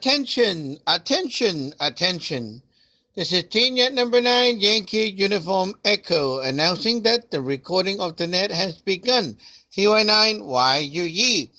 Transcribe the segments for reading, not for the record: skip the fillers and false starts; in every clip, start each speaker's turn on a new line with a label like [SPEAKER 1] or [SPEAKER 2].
[SPEAKER 1] Attention, attention, attention. This is Team Yacht number 9, Yankee Uniform Echo, announcing that the recording of the net has begun. CY9YUE.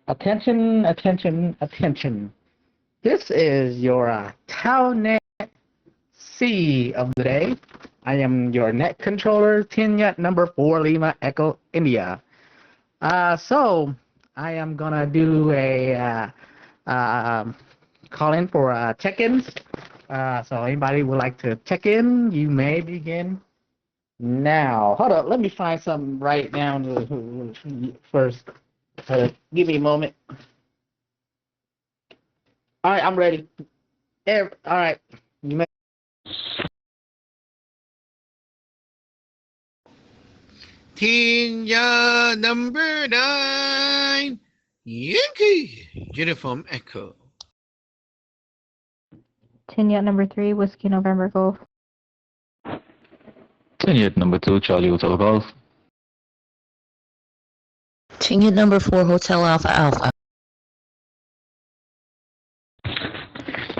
[SPEAKER 2] Attention, attention, attention. This is your Telnet C of the day. I am your net controller, Tinyat number 4 Lima Echo India. So I am gonna do a call in for check-ins. So anybody would like to check in, you may begin now. Hold up, let me find something right now first. Give me a moment. All right, I'm ready. All right, you may.
[SPEAKER 1] Team Yacht number 9, Yankee Uniform Echo.
[SPEAKER 3] Tin Yacht number 3, Whiskey November Golf.
[SPEAKER 4] Tin Yacht number 2, Charlie Hotel Golf.
[SPEAKER 5] Tin Yacht number 4, Hotel Alpha Alpha.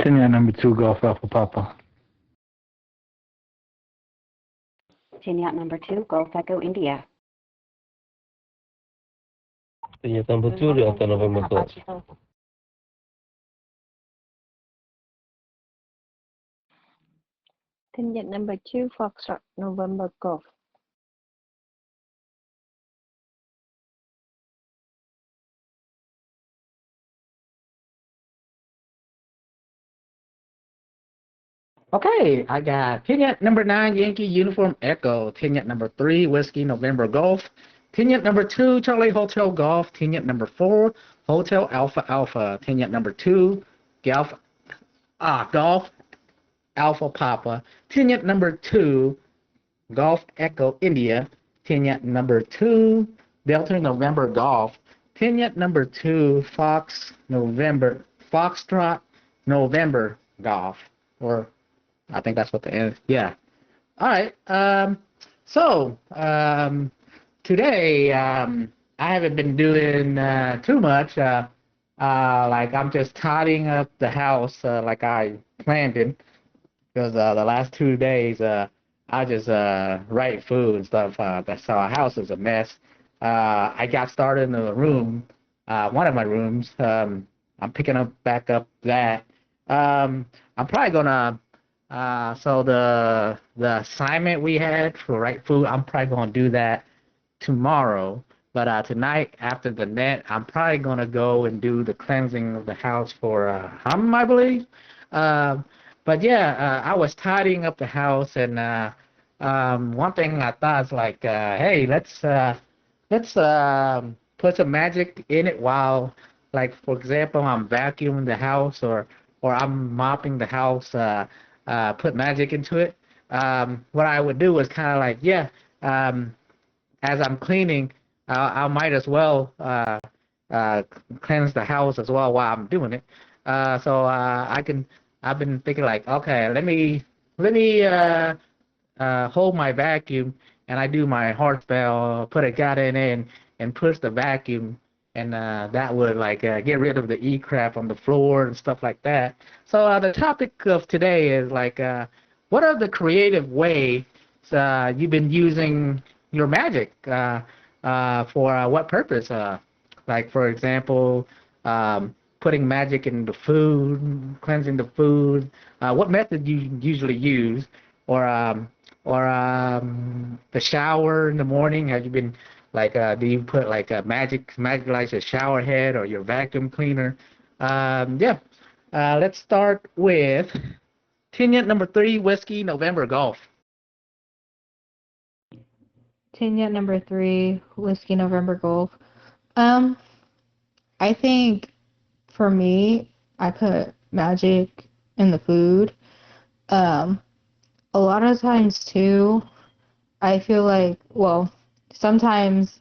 [SPEAKER 4] Tin Yacht number 2, Golf Alpha Papa.
[SPEAKER 6] Tin Yacht number 2, Golf Echo India.
[SPEAKER 7] Tin Yacht number 2, Delta November Golf.
[SPEAKER 3] Tin Yacht number 2, Foxtrot November Golf.
[SPEAKER 2] Okay, I got Tinyat number 9, Yankee Uniform Echo. Tinyat number 3, Whiskey November Golf. Tinyat number 2, Charlie Hotel Golf. Tinyat number 4, Hotel Alpha Alpha. Tinyat number 2, Golf Alpha Papa. Tinyat number 2, Golf Echo India. Tinyat number 2, Delta November Golf. Tinyat number 2, Foxtrot November Golf. Or I think that's what the end. Yeah. All right. Today I haven't been doing too much. Like I'm just tidying up the house like I planned it, because the last 2 days I I just write food and stuff. That's how our house is a mess. I got started in the room, one of my rooms. I'm picking up back up that. I'm probably gonna. So the assignment we had for write food, I'm probably gonna do that tomorrow. But tonight after the net, I'm probably gonna go and do the cleansing of the house for I believe. But yeah, I was tidying up the house, and one thing I thought is like, hey, let's put some magic in it while, like for example, I'm vacuuming the house or I'm mopping the house. Put magic into it. What I would do is kind of like, yeah, as I'm cleaning, I might as well uh, cleanse the house as well while I'm doing it. So I've been thinking like, okay, let me hold my vacuum and I do my hard spell, put a gat in and push the vacuum, and that would like get rid of the e-crap on the floor and stuff like that. So the topic of today is like, what are the creative ways you've been using your magic for what purpose? Like for example, putting magic in the food, cleansing the food. What method you usually use, or the shower in the morning? Have you been like, do you put like a magic like your shower head or your vacuum cleaner? Yeah. Let's start with Tinette number 3, Whiskey November Golf.
[SPEAKER 3] Tinette number 3, Whiskey November Golf. I think for me, I put magic in the food. A lot of times too, I feel like, well, sometimes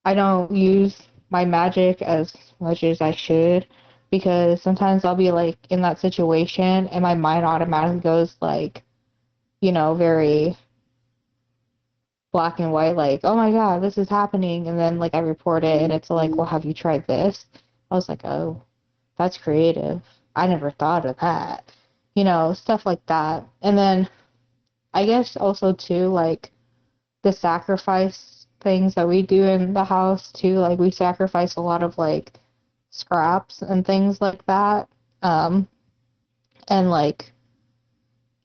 [SPEAKER 3] I don't use my magic as much as I should, because sometimes I'll be like in that situation and my mind automatically goes like, very black and white, like, oh my God, this is happening. And then like I report it and it's like, well, have you tried this? I was like, oh, that's creative. I never thought of that. Stuff like that. And then I guess also too, like the sacrifice things that we do in the house too, like we sacrifice a lot of like scraps and things like that. And like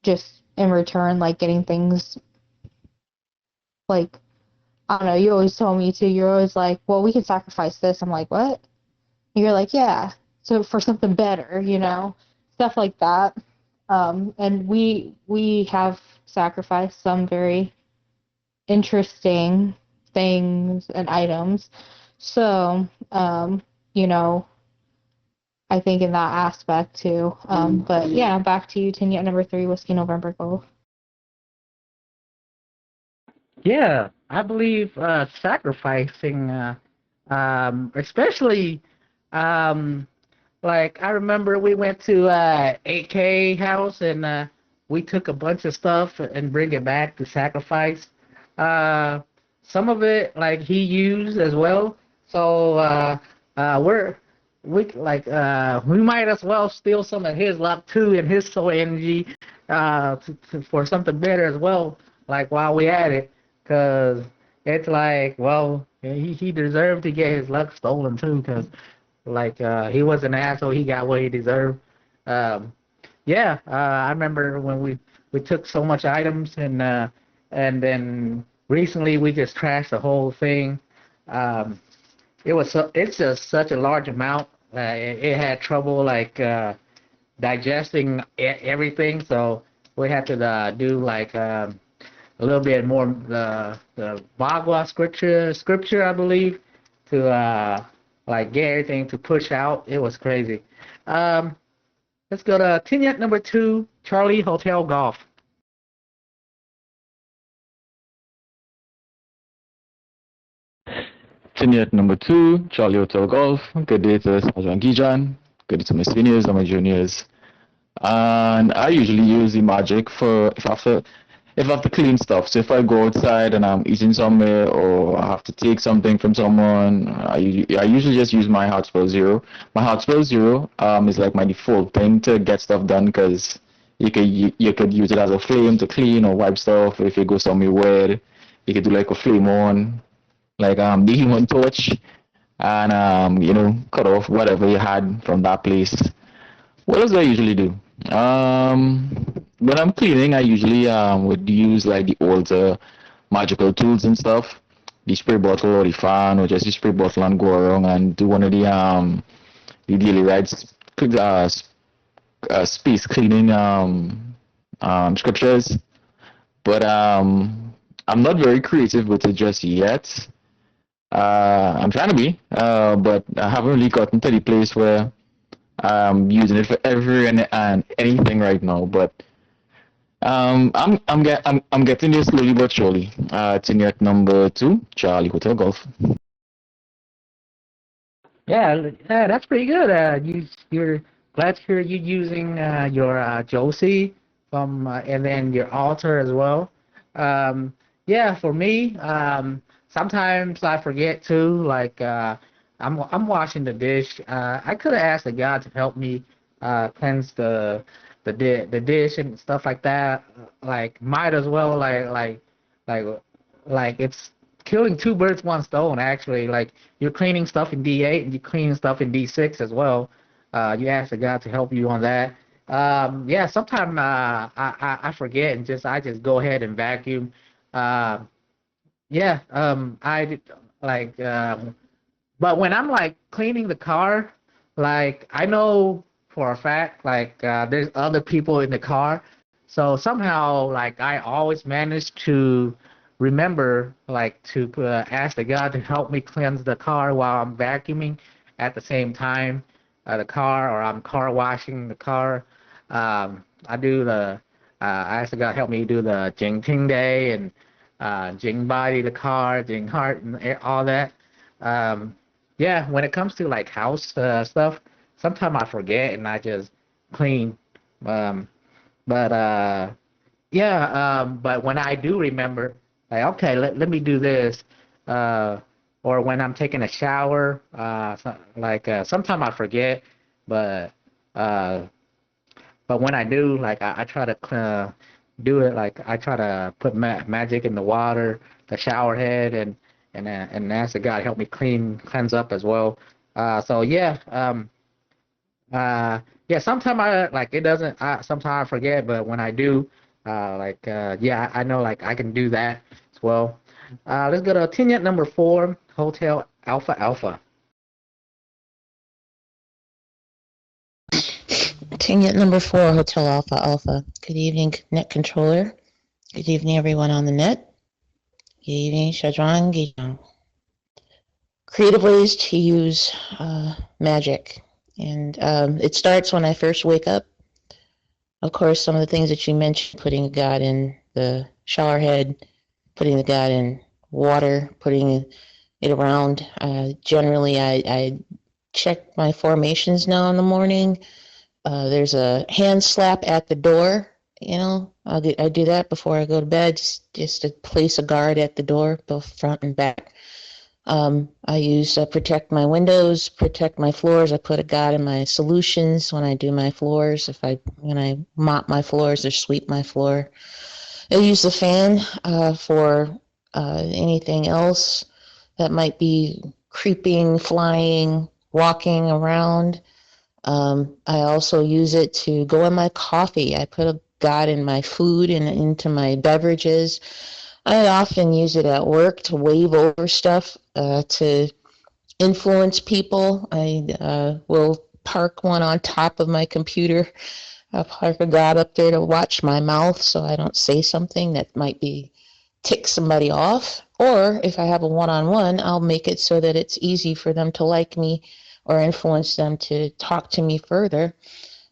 [SPEAKER 3] just in return, like getting things like, I don't know, you always told me to, you're always like, well, we can sacrifice this. I'm like, what? And you're like, yeah, so for something better, stuff like that. And we have sacrificed some very interesting things and items. So, I think in that aspect too. But yeah, back to you, Tinette number 3, Whiskey November Golf.
[SPEAKER 2] Yeah, I believe sacrificing, especially, like I remember we went to 8K house and we took a bunch of stuff and bring it back to sacrifice. Some of it like he used as well. So we might as well steal some of his luck too and his soul energy for something better as well. Like while we at it. Because it's like, well, he deserved to get his luck stolen too, because like he was an asshole, he got what he deserved. Yeah, I remember when we took so much items and then recently we just trashed the whole thing. It's just such a large amount. It had trouble like digesting everything, so we had to do like a little bit more the Bhagavad scripture, I believe, to like get everything to push out. It was crazy. Let's go to Tinette number 2, Charlie Hotel Golf.
[SPEAKER 8] Tinette number 2, Charlie Hotel Golf. Good day to Sergeant Gijan. Good day to my seniors and my juniors. And I usually use the magic for if I have to clean stuff. So if I go outside and I'm eating somewhere or I have to take something from someone, I usually just use my Heart Spell Zero. My Heart Spell Zero is like my default thing to get stuff done, because You could use it as a flame to clean or wipe stuff. If you go somewhere weird, you could do like a flame on, like the human torch, and cut off whatever you had from that place. What else do I usually do? When I'm cleaning, I usually would use like the old magical tools and stuff, the spray bottle or the fan, or just the spray bottle and go around and do one of the daily rights space cleaning scriptures. But I'm not very creative with it just yet. I'm trying to be, but I haven't really gotten to the place where I'm using it for every and anything right now. But I'm getting there slowly but surely. Tinyat number 2, Charlie Hotel Golf.
[SPEAKER 2] Yeah, that's pretty good. You're glad to hear you using your Josie from and then your altar as well. Yeah, for me, sometimes I forget too. Like I'm washing the dish. I could have asked the guy to help me cleanse the dish and stuff like that. Like might as well like it's killing two birds one stone actually. Like you're cleaning stuff in D8 and you're cleaning stuff in D6 as well. You ask the guy to help you on that. Yeah, sometimes I forget and I just go ahead and vacuum. Yeah, I did, like but when I'm like cleaning the car, like I know for a fact like there's other people in the car, so somehow like I always manage to remember like to ask the guy to help me cleanse the car while I'm vacuuming at the same time the car, or I'm car washing the car. I do I ask the guy to help me do the Jing Ting Day and Jing Body the car, Jing Heart and all that. Yeah, when it comes to like house stuff, sometimes I forget and I just clean. But yeah, but when I do remember, like okay, let me do this. Or when I'm taking a shower, sometimes I forget, but when I do, like I try to do it. Like I try to put magic in the water, the shower head, and ask the guy to help me cleanse up as well. So yeah, yeah. Sometimes I like it doesn't. Sometimes I forget, but when I do, yeah, I know like I can do that as well. Let's go to Tinyat number 4, Hotel Alpha Alpha.
[SPEAKER 5] Tinyat number 4, Hotel Alpha Alpha. Good evening, net controller. Good evening, everyone on the net. Good evening, Shadran Gijang. Creative ways to use magic. And it starts when I first wake up. Of course, some of the things that you mentioned, putting a god in the shower head, putting the god in water, putting it around. Generally, I check my formations now in the morning. There's a hand slap at the door. I do that before I go to bed, just to place a guard at the door, both front and back. I use protect my windows, protect my floors. I put a guard in my solutions when I do my floors. When I mop my floors or sweep my floor. I use the fan for anything else that might be creeping, flying, walking around. I also use it to go in my coffee. I put a god in my food and into my beverages. I often use it at work to wave over stuff, to influence people. I will park one on top of my computer. I'll park a god up there to watch my mouth so I don't say something that might tick somebody off. Or if I have a one-on-one, I'll make it so that it's easy for them to like me or influence them to talk to me further.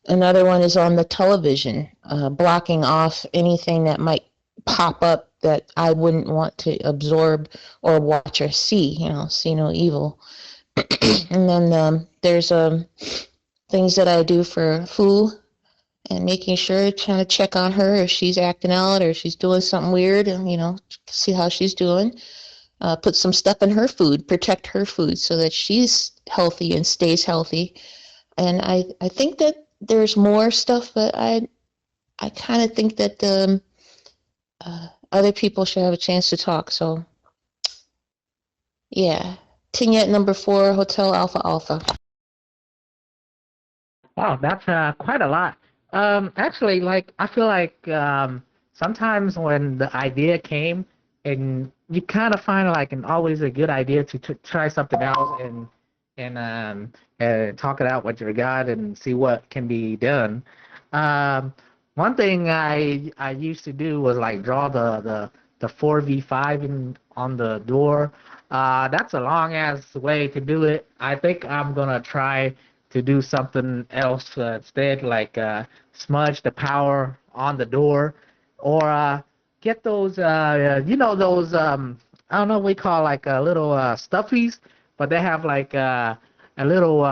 [SPEAKER 5] Another one is on the television, blocking off anything that might pop up that I wouldn't want to absorb or watch or see, see no evil. And then there's things that I do for Fu, and making sure, trying to check on her if she's acting out or she's doing something weird, and see how she's doing. Put some stuff in her food, protect her food so that she's healthy and stays healthy. And I think that there's more stuff that I kind of think that the other people should have a chance to talk. So, yeah. Tingette number 4, Hotel Alpha Alpha.
[SPEAKER 2] Wow, that's quite a lot. Actually, like I feel like sometimes when the idea came, and you kind of find like an always a good idea to try something else and talk it out with your God and see what can be done. Um, One thing I used to do was like draw the 4v5 on the door. That's a long ass way to do it. I think I'm gonna try to do something else instead, like smudge the power on the door, or get those those I don't know what we call like little stuffies, but they have like a little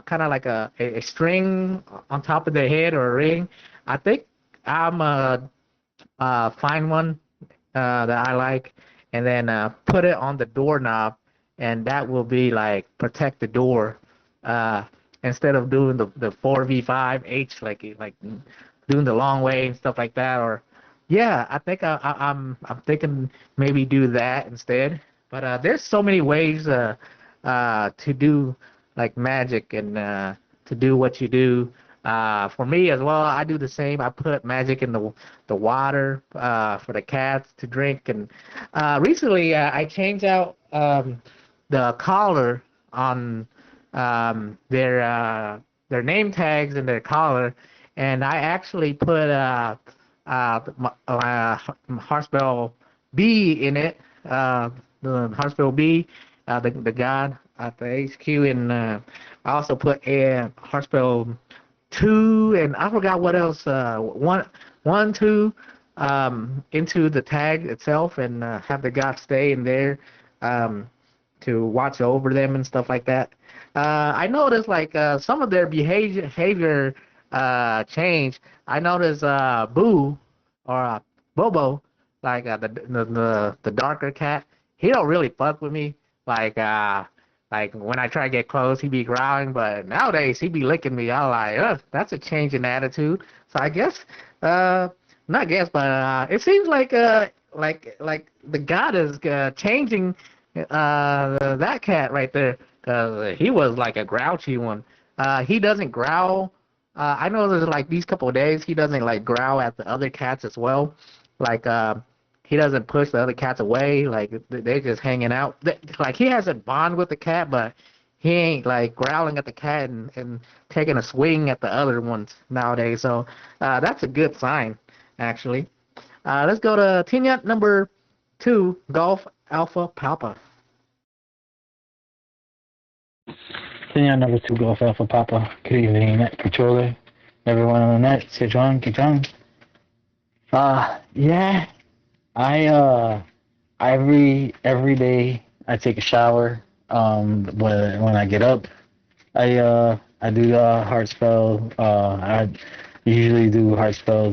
[SPEAKER 2] kind of like a string on top of their head or a ring. I think I'm find one that I like, and then put it on the doorknob, and that will be like protect the door. Uh, Instead of doing the 4v5 H like doing the long way and stuff like that, or yeah, I think I'm thinking maybe do that instead. But there's so many ways to do like magic and to do what you do. For me as well, I do the same. I put magic in the water for the cats to drink. And recently, I changed out the collar on their name tags and their collar, and I actually put Harspell B in it. The Harspell B, the god at the HQ, and I also put a Harspell 2, and I forgot what else. One, 2, into the tag itself, and have the god stay in there to watch over them and stuff like that. I noticed like some of their behavior change. I noticed Boo or Bobo, like the darker cat. He don't really fuck with me. Like when I try to get close, he be growling. But nowadays he be licking me. I'm like, that's a change in attitude. So I guess, not guess, but it seems like the god is changing that cat right there. He was like a grouchy one. He doesn't growl. I know there's like these couple of days he doesn't like growl at the other cats as well. Like he doesn't push the other cats away. Like they're just hanging out. Like he has a bond with the cat, but he ain't like growling at the cat and taking a swing at the other ones nowadays. So that's a good sign, actually. Let's go to Tingette number 2, Golf Alpha Papa.
[SPEAKER 4] Tingette number 2, Golf Alpha Papa. Good evening, Net Controller. Everyone on the net, Sejong, Kijang. Yeah, I every day I take a shower. When I get up, I do heart spell. I usually do heart spell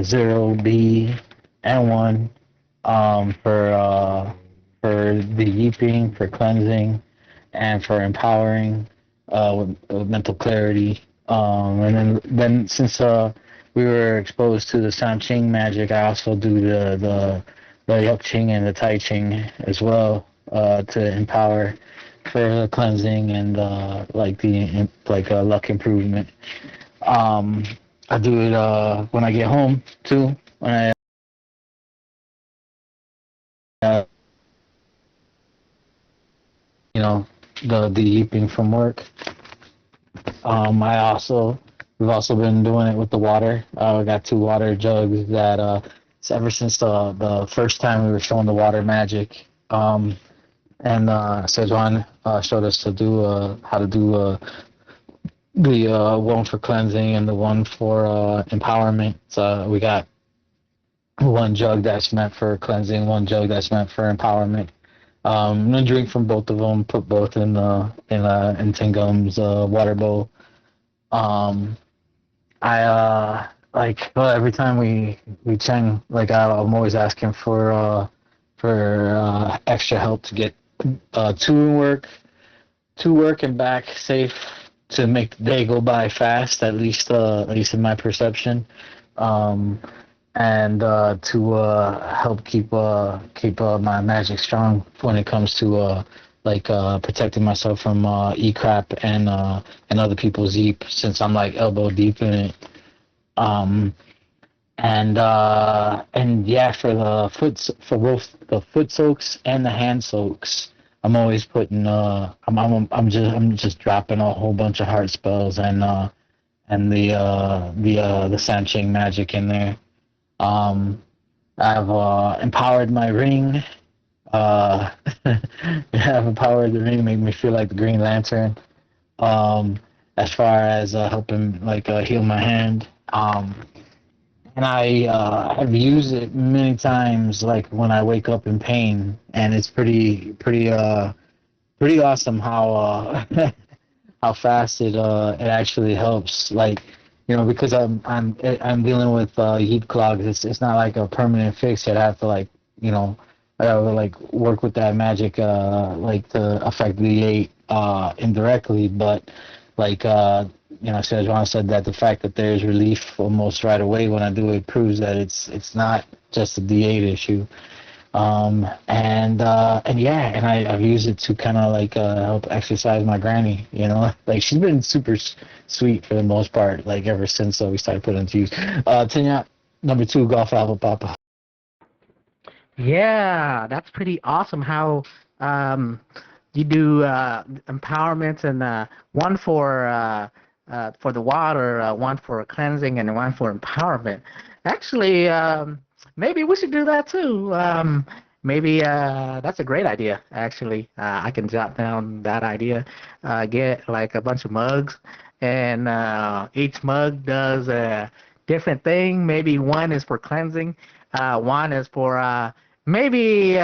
[SPEAKER 4] 0, B, and 1 for the yeeping, for cleansing, and for empowering with mental clarity. And then since we were exposed to the Sanqing magic, I also do the Yuk-Ching and the Tai Ching as well to empower for cleansing and luck improvement. I do it when I get home too. When I the yeeping from work. We've also been doing it with the water. We got 2 water jugs that ever since the first time we were showing the water magic, and Sejuan showed us to do how to do the one for cleansing and the one for empowerment. So we got 1 jug that's meant for cleansing, 1 jug that's meant for empowerment. I'm gonna drink from both of them. Put both in Tingum's water bowl. Every time we cheng, like I'm always asking for extra help to get to work and back safe to make the day go by fast. At least in my perception. and to help keep my magic strong when it comes to protecting myself from e-crap and other people's eep, since I'm like elbow deep in it. Um, and yeah, for both the foot soaks and the hand soaks, I'm always putting I'm just dropping a whole bunch of heart spells and the Sancheng magic in there. I've empowered my ring. I've empowered the ring, make me feel like the Green Lantern. As far as helping heal my hand. And I have used it many times, like when I wake up in pain, and it's pretty awesome how how fast it actually helps. Like, because I'm dealing with heat clogs. It's not like a permanent fix. I'd have to I gotta work with that magic to affect the 8 indirectly, but Sejwan said that the fact that there's relief almost right away when I do it proves that it's not just a D8 issue. And I've used it to kind of help exercise my granny. She's been super sweet for the most part, ever since we started putting it to use. Tanya, number 2, Golf Alpha Papa.
[SPEAKER 2] Yeah, that's pretty awesome how you do empowerments, and one for the water, one for cleansing, and one for empowerment. Actually, maybe we should do that too. Maybe that's a great idea. Actually, I can jot down that idea. Get a bunch of mugs, and each mug does a different thing. Maybe one is for cleansing, one is for maybe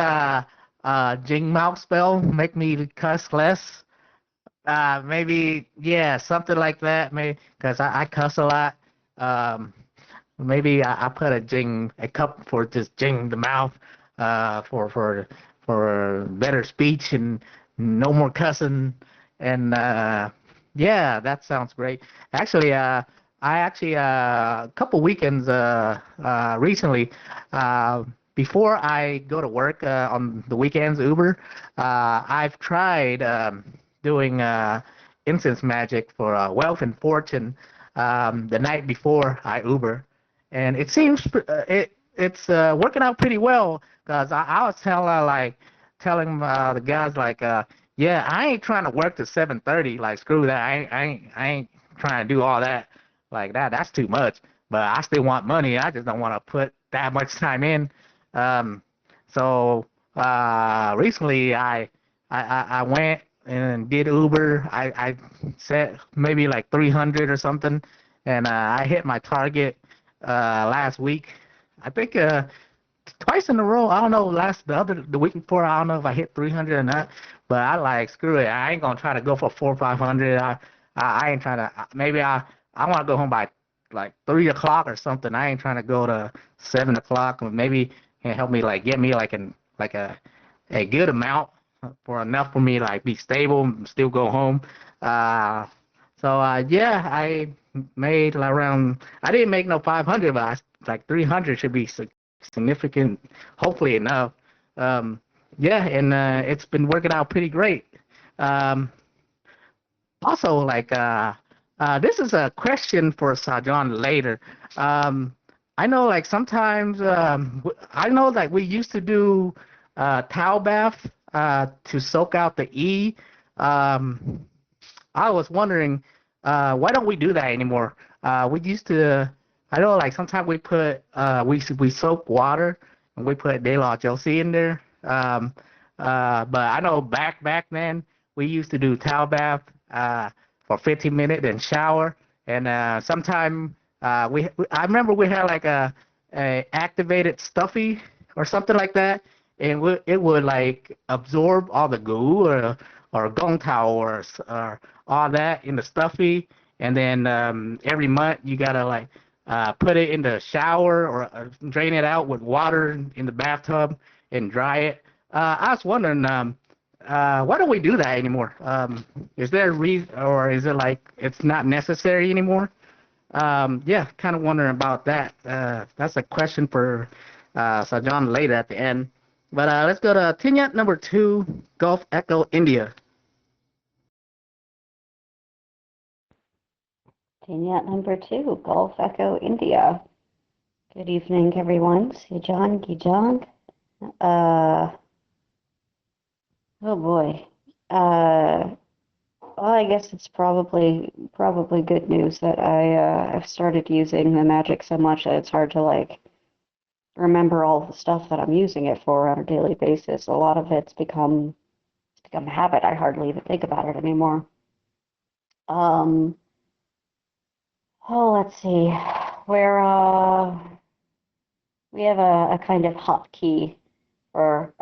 [SPEAKER 2] Jing Mouth spell, make me cuss less. Maybe, yeah, something like that. Maybe because I cuss a lot. Maybe I put a cup for just Jing the mouth, for better speech and no more cussing. And yeah, that sounds great. Actually, a couple weekends recently, before I go to work on the weekends, Uber, I've tried doing incense magic for wealth and fortune the night before I Uber, and it seems it's working out pretty well, because I was telling the guys yeah, I ain't trying to work to 7:30, screw that, I ain't trying to do all that that's too much, but I still want money. I just don't want to put that much time in. So recently I went and did Uber. I set maybe 300 or something, and I hit my target last week. I think twice in a row. I don't know, the week before, I don't know if I hit 300 or not, but I screw it. I ain't gonna try to go for 400 or 500. I ain't trying to. Maybe I want to go home by 3 o'clock or something. I ain't trying to go to 7 o'clock. Maybe can help me get me a good amount for enough for me be stable and still go home. Yeah, I made around. I didn't make no 500, but 300 should be significant. Hopefully enough. Yeah, and it's been working out pretty great. Also, this is a question for Sajon later. I know, sometimes, I know, we used to do towel bath to soak out the E. I was wondering, why don't we do that anymore? We used to, I know, sometimes we put, we soak water, and we put De La Josie in there. But I know back then, we used to do towel bath for 15 minutes and shower. And sometime I remember we had a activated stuffy or something like that, and it would absorb all the goo or gong tao or all that in the stuffy, and then every month you gotta put it in the shower or drain it out with water in the bathtub and dry it. I was wondering, why don't we do that anymore? Is there a reason, or is it it's not necessary anymore? Yeah, kind of wondering about that. That's a question for Sajan later at the end. But let's go to Tinyat number 2, Golf Echo India.
[SPEAKER 6] Vignette number 2, Golf Echo India. Good evening, everyone. Sejong Gijong. Oh boy. Well, I guess it's probably good news that I've started using the magic so much that it's hard to like remember all the stuff that I'm using it for on a daily basis. A lot of it's become a habit. I hardly even think about it anymore. Oh, let's see. We have a kind of hotkey for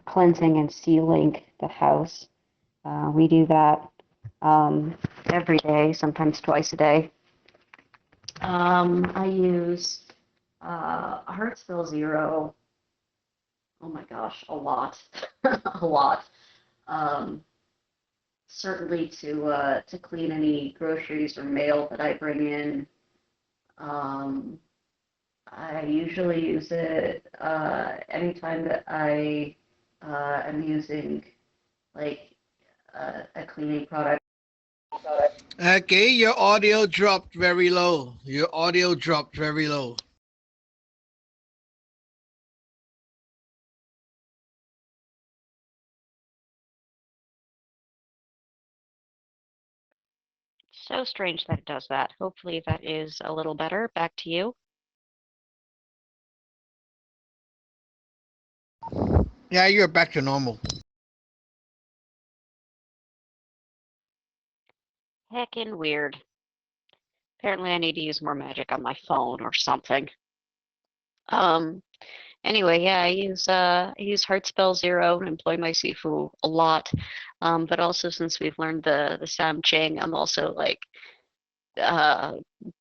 [SPEAKER 6] cleansing and sealing the house. We do that every day, sometimes twice a day. I use Heartsville Zero. Oh my gosh, a lot, a lot. Certainly to clean any groceries or mail that I bring in. I usually use it anytime that I am using like a cleaning product.
[SPEAKER 1] Okay, your audio dropped very low. Your audio dropped very low.
[SPEAKER 6] So strange that it does that. Hopefully that is a little better. Back to you.
[SPEAKER 1] Yeah, you're back to normal.
[SPEAKER 6] Heckin' weird. Apparently I need to use more magic on my phone or something. Anyway, yeah, I use Heartspell Zero and employ my Sifu a lot. But also since we've learned the Samching, I'm also like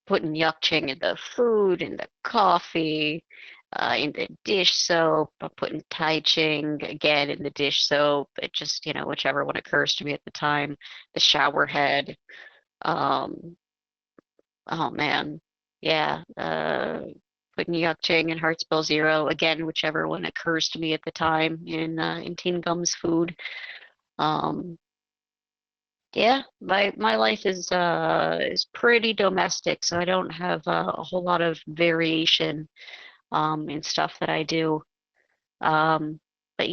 [SPEAKER 6] putting Yakching in the food, in the coffee, in the dish soap. I'm putting Tai Ching again in the dish soap. It just, whichever one occurs to me at the time. The shower head. Um, oh man, yeah. Putting Yakching and Heartspell Zero again, whichever one occurs to me at the time in Teen Gum's food. Yeah, my life is pretty domestic, so I don't have a whole lot of variation in stuff that I do. Um, but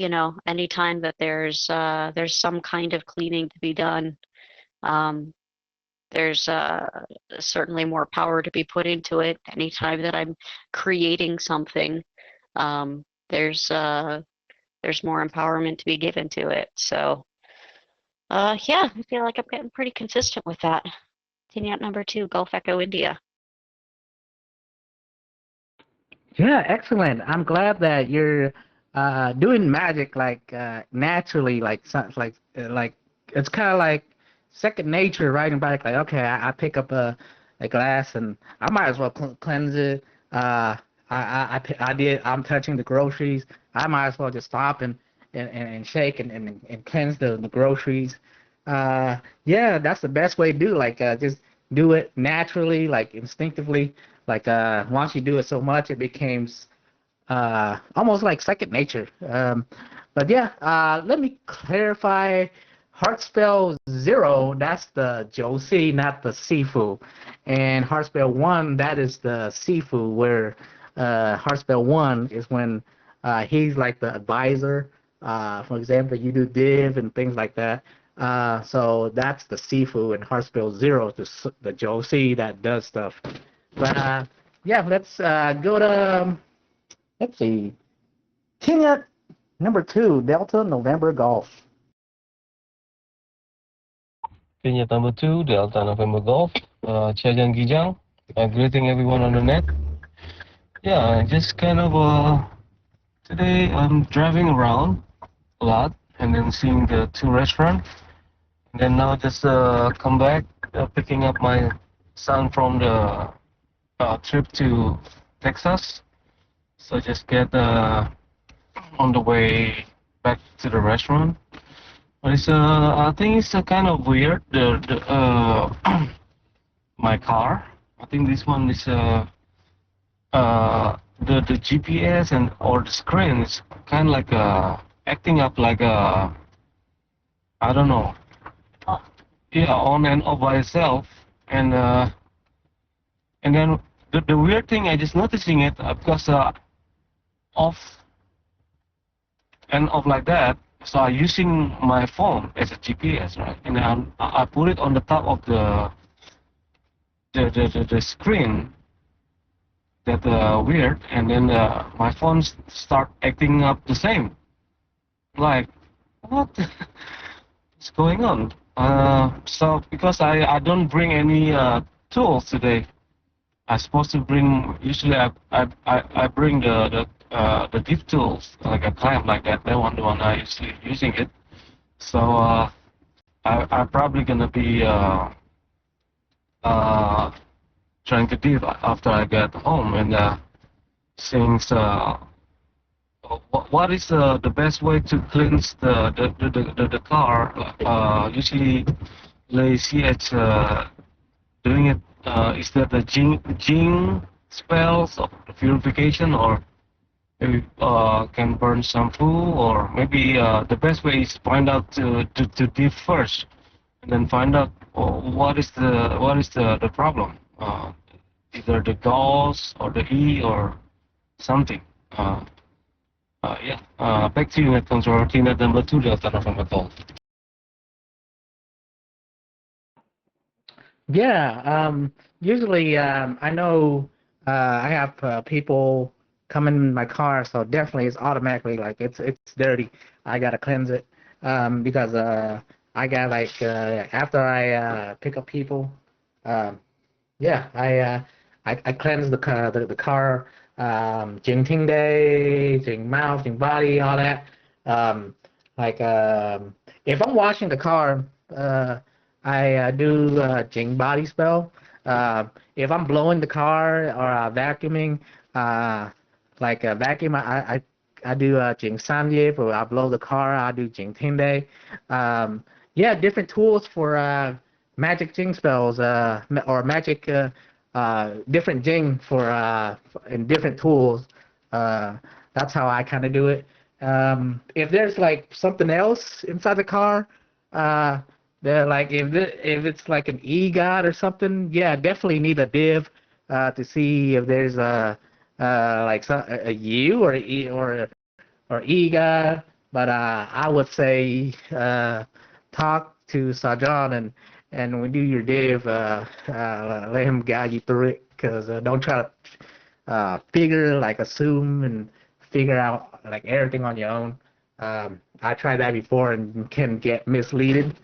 [SPEAKER 6] anytime that there's some kind of cleaning to be done, um, there's certainly more power to be put into it. Anytime that I'm creating something, there's more empowerment to be given to it. So. Yeah, I feel like I'm getting pretty consistent with that. Team number 2, Gulf Echo India.
[SPEAKER 2] Yeah, excellent. I'm glad that you're doing magic like naturally, like it's kind of like second nature, riding bike. Like, okay, I pick up a glass and I might as well cleanse it. I'm touching the groceries. I might as well just stop and shake and cleanse the groceries. Yeah, that's the best way to do. Like, just do it naturally, like instinctively. Like once you do it so much, it becomes almost like second nature. But yeah, let me clarify. Heartspell Zero, that's the Josie, not the Sifu. And Heartspell One, that is the Sifu, where Heartspell One is when he's like the advisor. For example, you do div and things like that. So that's the Sifu, and Heartspell Zero is the Josie that does stuff. But yeah, let's go to, let's see, Kenya number 2, Delta November Golf.
[SPEAKER 7] Vignette number 2, Delta November Golf. Chajang Gijang. Greeting everyone on the net. Yeah, just kind of today I'm driving around a lot and then seeing the 2 restaurants. And then now just come back, picking up my son from the trip to Texas. So just get on the way back to the restaurant. But it's I think it's kind of weird. The my car I think this one is the GPS and or the screen is kind of like acting up like I don't know. Yeah, on and off by itself, and then the weird thing I just noticing it because off and off like that. So I using my phone as a GPS, right? And I put it on the top of the screen that weird, and then my phone start acting up the same. Like, what is going on? So because I don't bring any tools today, I supposed to bring. Usually I bring the deep tools like a clamp like that. That one the one I usually using it. So I'm probably gonna be trying to deep after I get home and since what is the best way to cleanse the car? Usually they see it doing it. Is that the Jing spells of purification, or maybe can burn some food, or maybe the best way is find out to dip first, and then find out what is the problem. Either the gauze or the E or something. Yeah. Back to you, Net Controller. Team Net number 2, Delta November Golf.
[SPEAKER 2] Yeah, usually I know I have people come in my car, so definitely it's automatically like it's dirty. I gotta cleanse it because I got like after I pick up people, um, yeah, I cleanse the car, Jing Ting Day, Jing Mouth, Jing Body, all that. Um, like if I'm washing the car, I do Jing Body spell. If I'm blowing the car or vacuuming, like vacuum, I do Jing Sanye. Or I blow the car, I do Jing Ting Day. Yeah, different tools for magic Jing spells, or magic different Jing for and different tools. That's how I kind of do it. If there's like something else inside the car, they're like if it's like an E god or something, yeah, definitely need a div to see if there's like a U or E or E god. But I would say talk to Sajan and when you do your div, let him guide you through it. Because don't try to figure like assume and figure out like everything on your own. I tried that before and can get misleaded.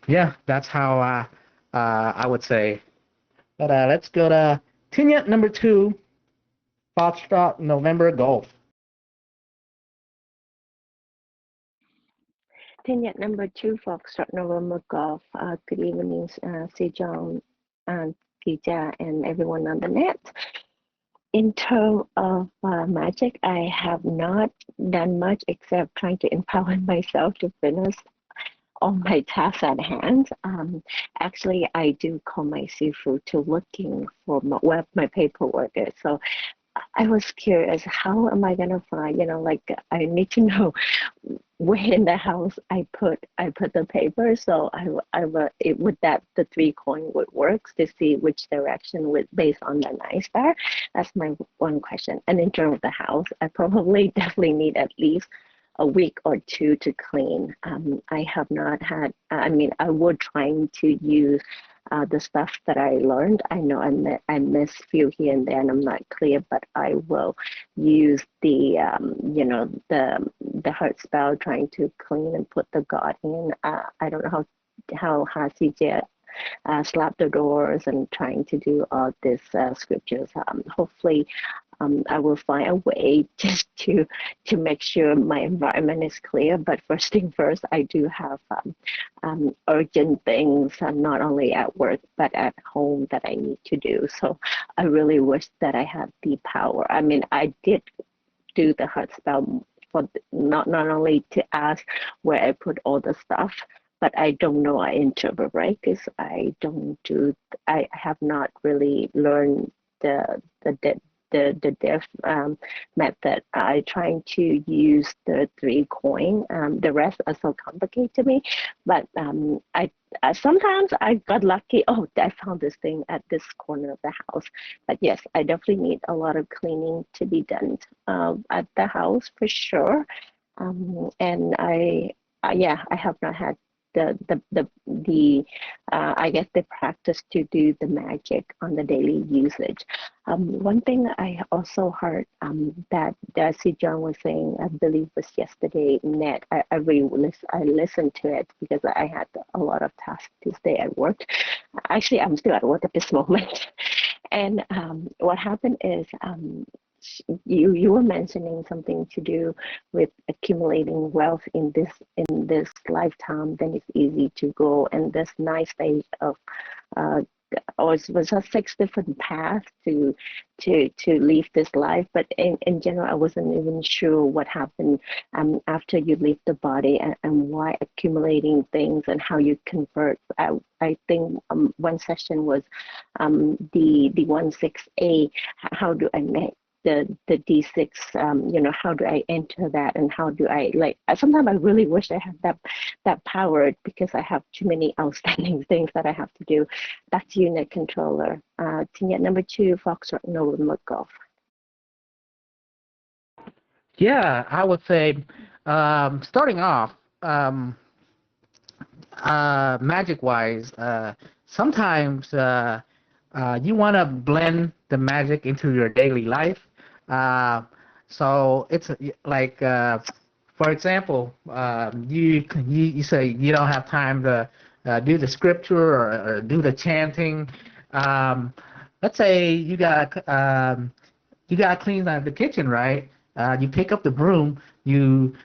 [SPEAKER 2] Yeah, that's how I would say. But let's go to Tinya number 2, Foxtrot November Golf.
[SPEAKER 9] Tenet number 2, Foxtrot November Golf. Good evening, Sejong, Gija, and everyone on the net. In terms of magic, I have not done much except trying to empower myself to finish all my tasks at hand. Actually, I do call my Sifu to looking for where my paperwork is. So I was curious, how am I gonna find? Like I need to know where in the house I put the paper. So would that the 3 coin would work to see which direction would based on the 9 star. That's my one question. And in terms of the house, I probably definitely need at least a week or 2 to clean. I have not had. I would trying to use the stuff that I learned. I know I miss few here and there, and I'm not clear, but I will use the the heart spell trying to clean and put the God in. I don't know how CJ slap the doors and trying to do all these scriptures. Hopefully, I will find a way just to make sure my environment is clear. But first thing first, I do have urgent things, not only at work but at home that I need to do. So I really wish that I had the power. I did do the heart spell for not only to ask where I put all the stuff, but I don't know I introvert, right? Because I have not really learned the depth method. I trying to use the 3 coin. The rest are so complicated to me, but I sometimes I got lucky. Oh, I found this thing at this corner of the house. But yes, I definitely need a lot of cleaning to be done at the house for sure. And yeah, I have not had the I guess the practice to do the magic on the daily usage. One thing I also heard that Darcy John was saying, I believe was yesterday, Net. I listened to it because I had a lot of tasks this day at work. Actually, I'm still at work at this moment. And what happened is you were mentioning something to do with accumulating wealth in this lifetime. Then it's easy to go and this nice stage of or it was a 6 different paths to leave this life. But in general, I wasn't even sure what happened after you leave the body, and why accumulating things and how you convert. I think one session was the 16A. How do I make the D6, how do I enter that, and how do I, like, sometimes I really wish I had that power, because I have too many outstanding things that I have to do. That's unit controller. Vignette number 2, Foxtrot November Golf.
[SPEAKER 2] Yeah, I would say, starting off, magic-wise, sometimes you want to blend the magic into your daily life. So it's like, for example, you say you don't have time to do the scripture or do the chanting. Let's say you got to clean the kitchen, right? You pick up the broom, you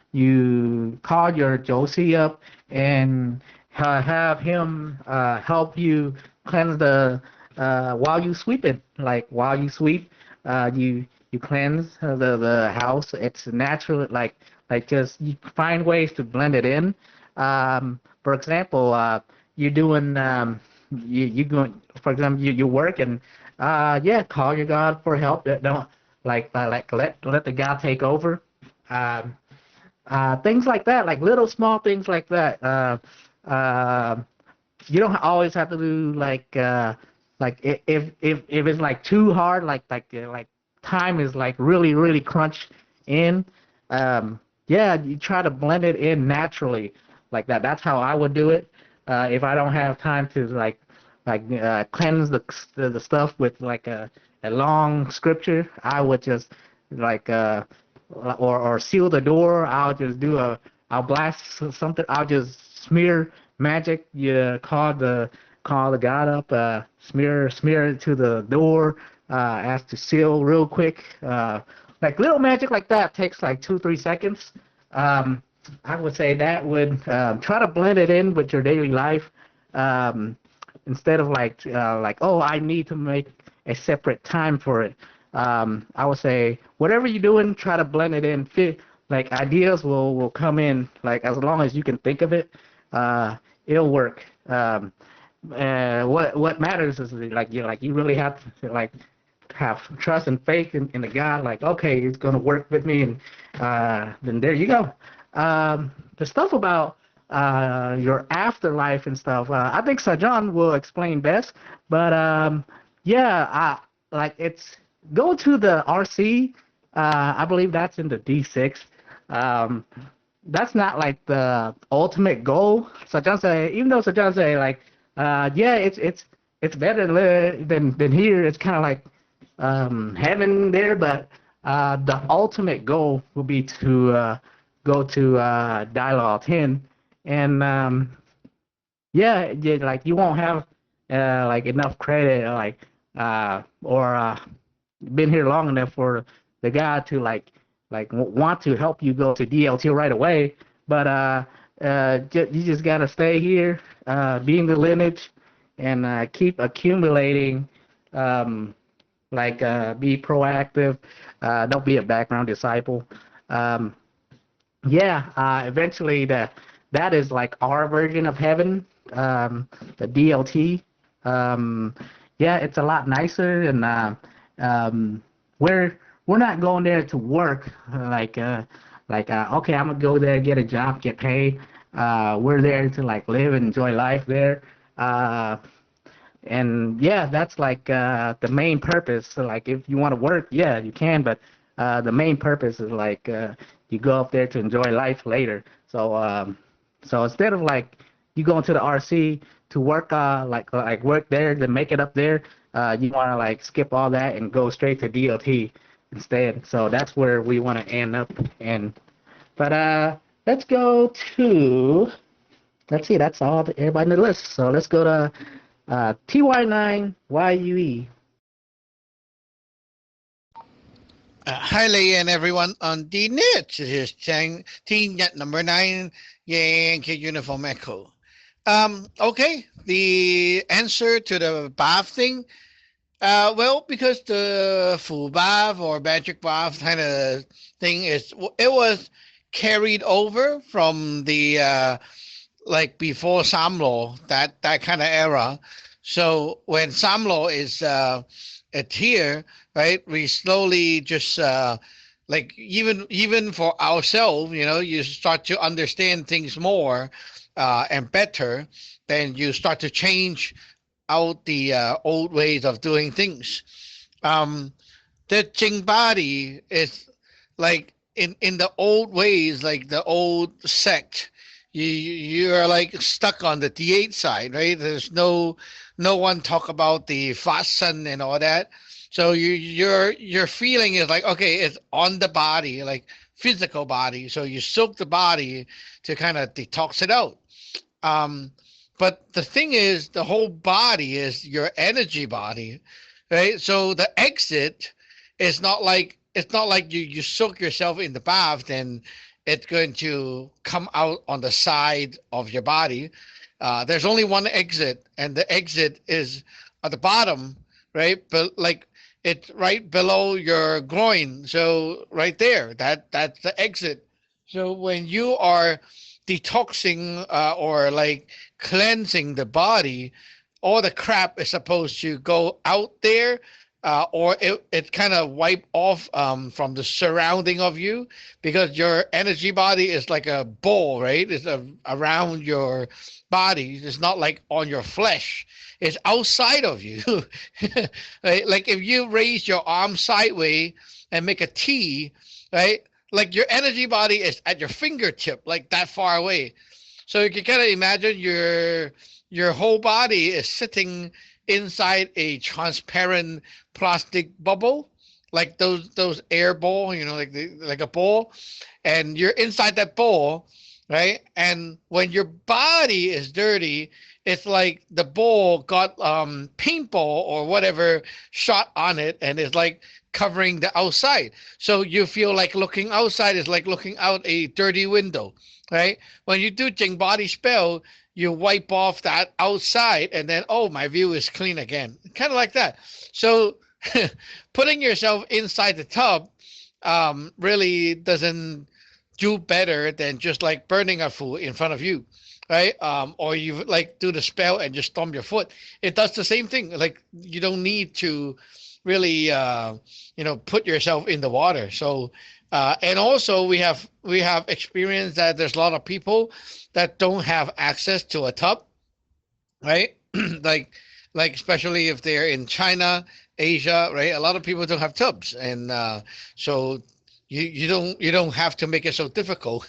[SPEAKER 2] call your Josie up and have him help you cleanse the while you sweep it. Like while you sweep, you cleanse the house. It's natural, like just you find ways to blend it in. For example, you're doing you going, for example, you work and yeah, call your God for help. Don't like let the God take over. Things like that, like little small things like that. You don't always have to do like if it's like too hard, like time is like really crunched in. Yeah, you try to blend it in naturally like that. That's how I would do it. If I don't have time to cleanse the stuff with like a long scripture, I would just like or seal the door. I'll blast something. I'll just smear magic. You call the God up. Smear it to the door. Ask to seal real quick. Like little magic like that takes like 2-3 seconds. I would say that would try to blend it in with your daily life, instead of like oh, I need to make a separate time for it. I would say whatever you're doing, try to blend it in. Like ideas will come in, like as long as you can think of it, it'll work. What matters is you really have to like have trust and faith in the God. Like, okay, it's gonna work with me, and then there you go. The stuff about your afterlife and stuff, I think Sajan will explain best. But yeah, it's go to the RC. I believe that's in the D6. That's not like the ultimate goal. Sajan say, even though Sajan say like, yeah, it's better than here. It's kind of like heaven there, but the ultimate goal will be to go to Dialogue 10, and yeah, like you won't have like enough credit, or been here long enough for the guy to want to help you go to DLT right away. But you just gotta stay here, be in the lineage, and keep accumulating. Be proactive. Don't be a background disciple. Yeah, eventually that is like our version of heaven, the DLT. Yeah, it's a lot nicer, and we're not going there to work okay, I'm gonna go there, get a job, get paid. We're there to like live and enjoy life there. And yeah, that's like the main purpose. So like if you want to work, yeah, you can, but the main purpose is like you go up there to enjoy life later. So instead of like you going to the RC to work like work there to make it up there, you want to like skip all that and go straight to DLT instead. So that's where we want to end up. But let's go to, let's see, that's all everybody on the list. So let's go to TY9YUE.
[SPEAKER 1] Hi, Leigh, and everyone on the net. This is team net number 9, Yankee Uniform Echo. Okay, the answer to the bath thing, well, because the full bath or magic bath kind of thing it was carried over from the like before Samlo, that kind of era. So when Samlo is at here, right, we slowly just like even for ourselves, you start to understand things more and better. Then you start to change out the old ways of doing things. The Jing body is like in the old ways, like the old sect. You're like stuck on the D8 side, right? There's no one talk about the fasten and all that. So your feeling is like, okay, it's on the body, like physical body. So you soak the body to kind of detox it out. But the thing is, the whole body is your energy body, right? So the exit is not like you soak yourself in the bath, then it's going to come out on the side of your body. There's only one exit, and the exit is at the bottom, right? But like it's right below your groin. So right there, that's the exit. So when you are detoxing or like cleansing the body, all the crap is supposed to go out there, or it kind of wipe off from the surrounding of you, because your energy body is like a ball, right? It's around your body. It's not like on your flesh. It's outside of you. Right? Like if you raise your arm sideways and make a T, right? Like your energy body is at your fingertip, like that far away. So you can kind of imagine your whole body is sitting inside a transparent plastic bubble, like those air ball, like a ball, and you're inside that ball, right? And when your body is dirty, it's like the ball got paintball or whatever shot on it, and it's like covering the outside. So you feel like looking outside is like looking out a dirty window, right? When you do Jing body spell, you wipe off that outside, and then, oh, my view is clean again. Kind of like that. So putting yourself inside the tub really doesn't do better than just like burning a food in front of you, right? Or you like do the spell and just stomp your foot. It does the same thing. Like you don't need to really put yourself in the water. So and also we have experienced that there's a lot of people that don't have access to a tub, right? like especially if they're in China, Asia, right? A lot of people don't have tubs, and so you don't have to make it so difficult.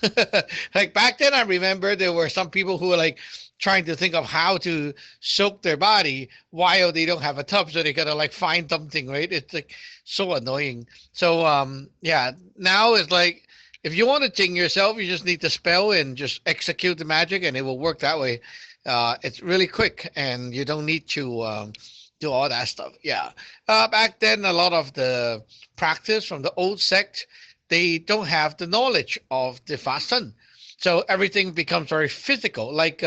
[SPEAKER 1] Like back then, I remember there were some people who were like trying to think of how to soak their body while they don't have a tub, so they gotta like find something, right? It's like so annoying. So yeah, now it's like if you want to ting yourself, you just need to spell and just execute the magic, and it will work that way. It's really quick, and you don't need to do all that stuff. Yeah. Back then, a lot of the practice from the old sect, they don't have the knowledge of the fasten. So everything becomes very physical. Like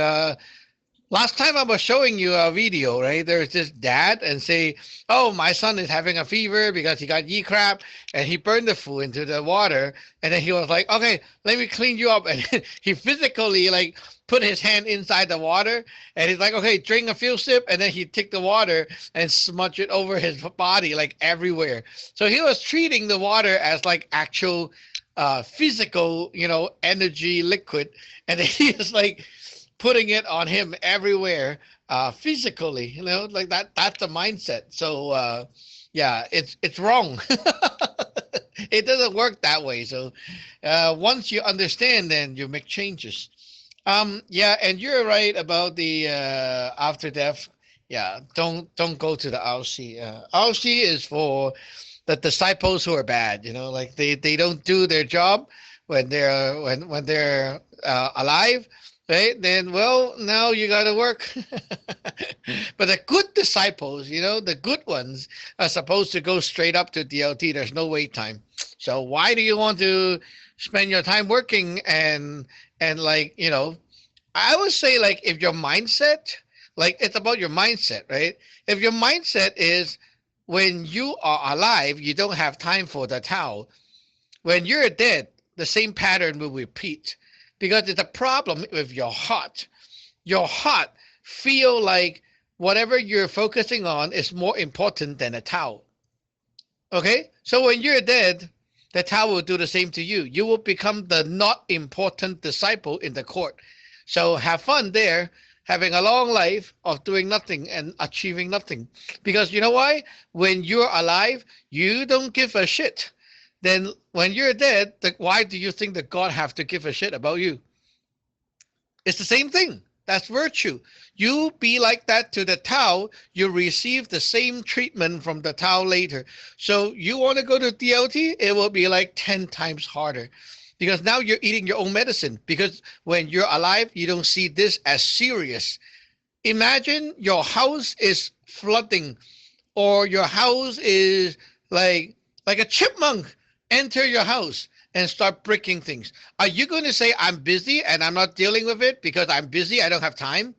[SPEAKER 1] Last time I was showing you a video, right? There's this dad and say, "Oh, my son is having a fever because he got yeast crab and he burned the food into the water." And then he was like, "Okay, let me clean you up." And he physically like put his hand inside the water and he's like, "Okay, drink a few sip." And then he take the water and smudge it over his body like everywhere. So he was treating the water as like actual physical, energy liquid. And then he was like putting it on him everywhere, physically, like that's the mindset. So yeah, it's wrong. It doesn't work that way. So once you understand, then you make changes. Yeah, and you're right about the after death. Yeah, don't go to the RC. RC is for the disciples who are bad, like they don't do their job when they're alive, right? Then, well, now you got to work. But the good disciples, the good ones are supposed to go straight up to DLT. There's no wait time. So why do you want to spend your time working and like, I would say, like, if your mindset, like, it's about your mindset, right? If your mindset is when you are alive, you don't have time for the Tao. When you're dead, the same pattern will repeat because it's a problem with your heart. Your heart feel like whatever you're focusing on is more important than a Tao. Okay? So when you're dead, the Tao will do the same to you. You will become the not important disciple in the court. So have fun there, having a long life of doing nothing and achieving nothing. Because you know why? When you're alive, you don't give a shit. Then when you're dead, why do you think that God have to give a shit about you? It's the same thing. That's virtue. You be like that to the Tao, you receive the same treatment from the Tao later. So you want to go to DLT, it will be like 10 times harder. Because now you're eating your own medicine. Because when you're alive, you don't see this as serious. Imagine your house is flooding, or your house is like a chipmunk enter your house and start breaking things. Are you going to say, I'm busy and I'm not dealing with it because I'm busy, I don't have time?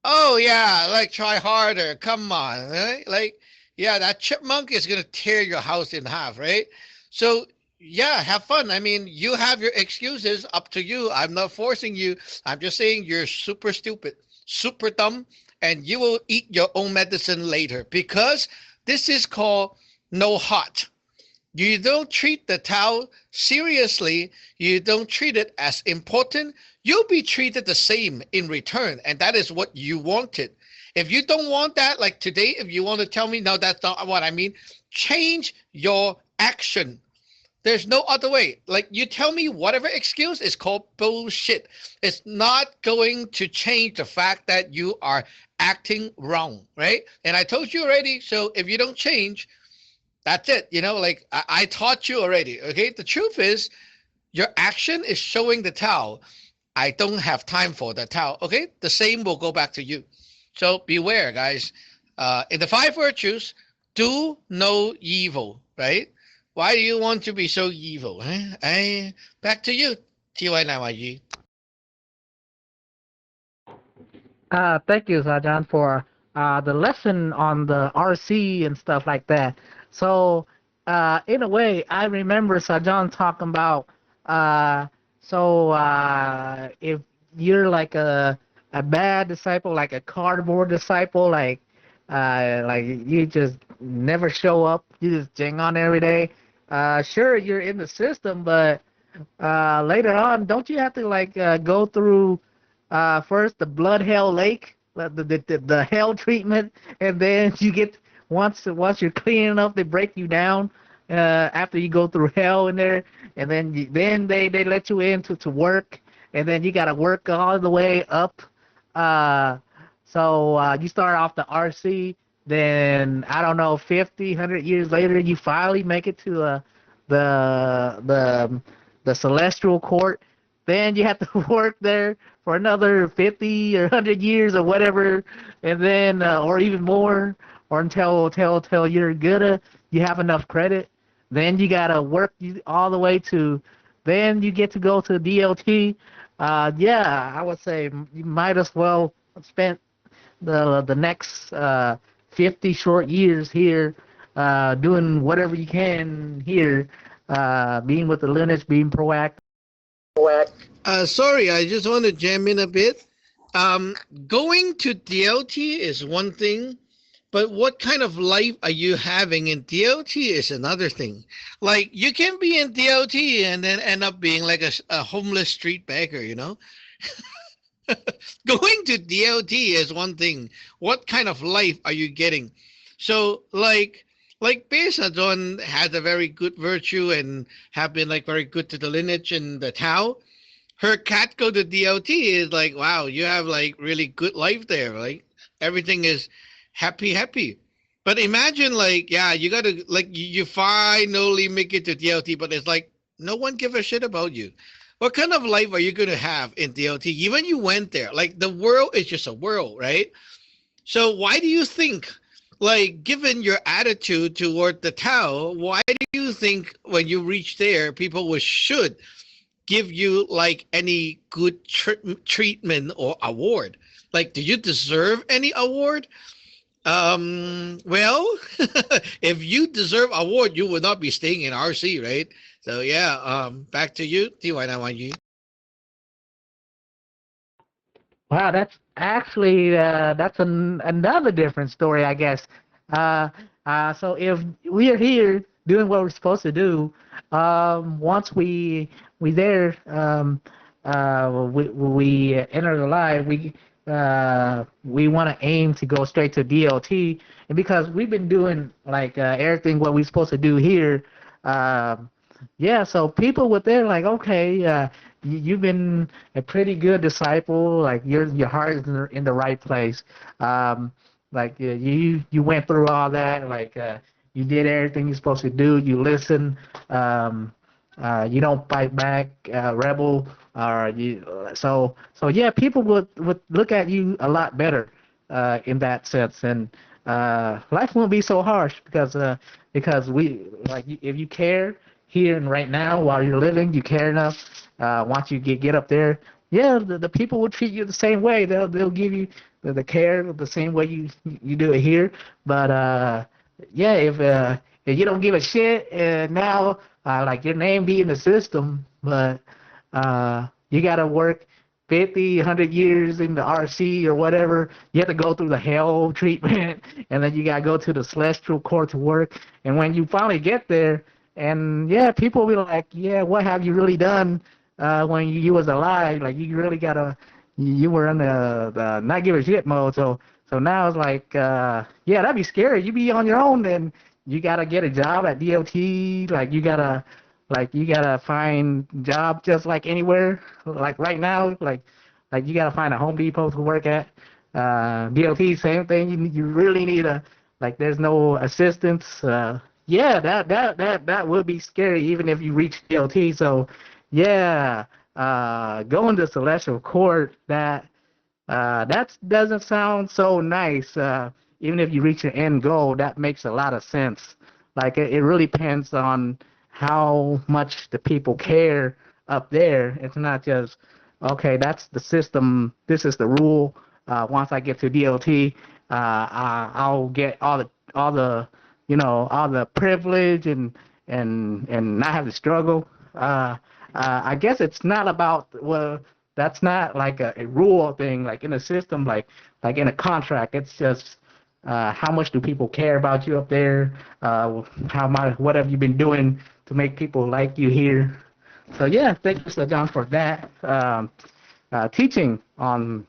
[SPEAKER 1] Oh yeah, like try harder. Come on, right? Like, yeah, that chipmunk is going to tear your house in half, right? So yeah, have fun. I mean, you have your excuses, up to you. I'm not forcing you. I'm just saying you're super stupid, super dumb, and you will eat your own medicine later because this is called no heart. You don't treat the Tao seriously. You don't treat it as important. You'll be treated the same in return, and that is what you wanted. If you don't want that, like today, if you want to tell me, no, that's not what I mean, change your action. There's no other way. Like, you tell me whatever excuse is called bullshit. It's not going to change the fact that you are acting wrong, right? And I told you already, so if you don't change, that's it. Like I taught you already, okay? The truth is, your action is showing the Tao, I don't have time for the Tao, okay? The same will go back to you. So beware, guys. In the 5 virtues, do no evil, right? Why do you want to be so evil? Back to you, T.Y. Namaji.
[SPEAKER 2] Thank you, Sajan, for the lesson on the RC and stuff like that. So, in a way, I remember Sajan talking about, if you're like a bad disciple, like a cardboard disciple, like you just never show up, you just jing on every day. Sure, you're in the system, but later on, don't you have to go through first the blood hell lake, the hell treatment, and then you get once you're cleaning up, they break you down after you go through hell in there, and then they let you in to work, and then you got to work all the way up. So you start off the RC, then I don't know, 50, 100 years later, you finally make it to the celestial court. Then you have to work there for another 50 or 100 years or whatever, and then or even more, or until you're good, you have enough credit. Then you gotta work all the way to, then you get to go to DLT. Yeah, I would say you might as well spent the next 50 short years here, doing whatever you can here, being with the Linux, being proactive.
[SPEAKER 1] Sorry, I just want to jam in a bit. Going to DLT is one thing, but what kind of life are you having in DLT is another thing. Like you can be in DLT and then end up being like a homeless street beggar, you know? Going to DLT is one thing. What kind of life are you getting? So like Besadon has a very good virtue and have been like very good to the lineage and the Tao. Her cat go to DLT is like, wow, you have like really good life there. Like everything is happy. But imagine like, yeah, you gotta like you finally make it to DLT, but it's like no one give a shit about you. What kind of life are you gonna have in DLT? Even you went there, like the world is just a world, right? So why do you think, like, given your attitude toward the Tao, why do you think when you reach there, people should give you like any good treatment or award? Like, do you deserve any award? Well, if you deserve award, you would not be staying in RC, right? So yeah, back to you, TY91G.
[SPEAKER 2] Wow, that's actually another different story, I guess. So if we are here doing what we're supposed to do, once we there, we enter the live, we want to aim to go straight to DLT, and because we've been doing like everything what we're supposed to do here, yeah. So people were there like, okay, you've been a pretty good disciple, like your heart is in the right place. Like you went through all that, like you did everything you're supposed to do. You listen. You don't fight back, rebel, or you. So yeah, people would look at you a lot better in that sense, and life won't be so harsh because we like if you care here and right now while you're living, you care enough. Once you get up there, yeah, the people will treat you the same way. They'll give you the care the same way you do it here. But yeah, if you don't give a shit, now like your name be in the system, but you gotta work 50, 100 years in the RC or whatever. You have to go through the hell treatment, and then you gotta go to the celestial court to work. And when you finally get there, and yeah, people will be like, yeah, what have you really done when you was alive? Like you really you were in the not give a shit mode. So now it's like, yeah, that'd be scary. You be on your own, then you gotta get a job at DLT. Like you gotta find job just like anywhere. Like right now, like you gotta find a Home Depot to work at. DLT, same thing. You really need like there's no assistance. Yeah, that would be scary even if you reach DLT. So yeah, going to Celestial Court, that doesn't sound so nice. Even if you reach your end goal, that makes a lot of sense. Like it really depends on how much the people care up there. It's not just, okay, that's the system, this is the rule. Once I get to DLT, I'll get all the all the privilege and not have to struggle. I guess it's not about, well, that's not like a rule thing, like in a system, like in a contract. It's just how much do people care about you up there? What have you been doing to make people like you here? So yeah, thanks John for that teaching on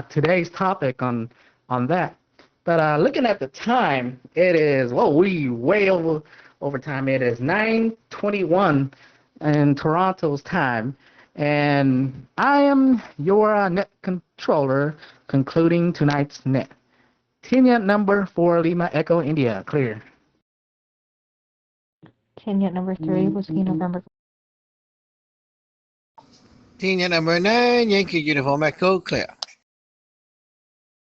[SPEAKER 2] today's topic on that. But looking at the time, it is we way over time. It is 9:21 in Toronto's time, and I am your net controller concluding tonight's net. TNet number 4 Lima Echo India, clear.
[SPEAKER 3] TNet number 3 Whiskey November.
[SPEAKER 1] TNet number 9 Yankee Uniform Echo, clear.